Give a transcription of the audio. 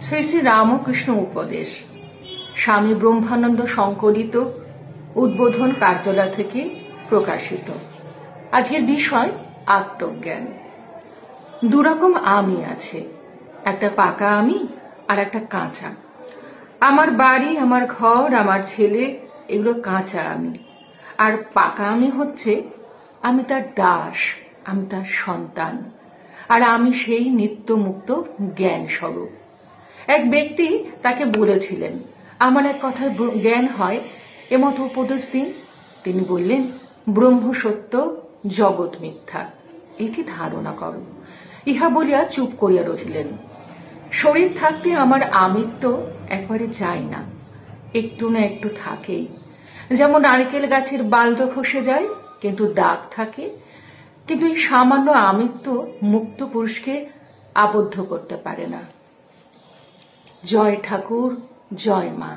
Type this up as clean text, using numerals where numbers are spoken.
শ্রী শ্রী রামকৃষ্ণ উপদেশ স্বামী ব্রহ্মানন্দ সংকলিত উদ্বোধন কার্যালয় থেকে প্রকাশিত। আজকের বিষয় আত্মজ্ঞান। দুরকম আমি আছে, একটা পাকা আমি আর একটা কাঁচা। আমার বাড়ি, আমার ঘর, আমার ছেলে, এগুলো কাঁচা আমি। আর পাকা আমি হচ্ছে আমি তার দাস, আমি তার সন্তান, আর আমি সেই নিত্যমুক্ত জ্ঞান স্বরূপ। এক ব্যক্তি তাকে বলেছিলেন, আমার এক কথায় জ্ঞান হয়, এমতো উপদেশ দিন। তিনি বললেন, ব্রহ্ম সত্য, জগৎ মিথ্যা, এটি ধারণা করো। ইহা বলিয়া চুপ করিয়া রহিলেন। শরীর থাকতে আমার আমিত্ব একবারে যায় না, একটু না একটু থাকেই। যেমন নারকেল গাছের বাল্য খসে যায়, কিন্তু দাগ থাকে। কিন্তু এই সামান্য আমিত্ব মুক্ত পুরুষকে আবদ্ধ করতে পারে না। জয় ঠাকুর, জয় মা।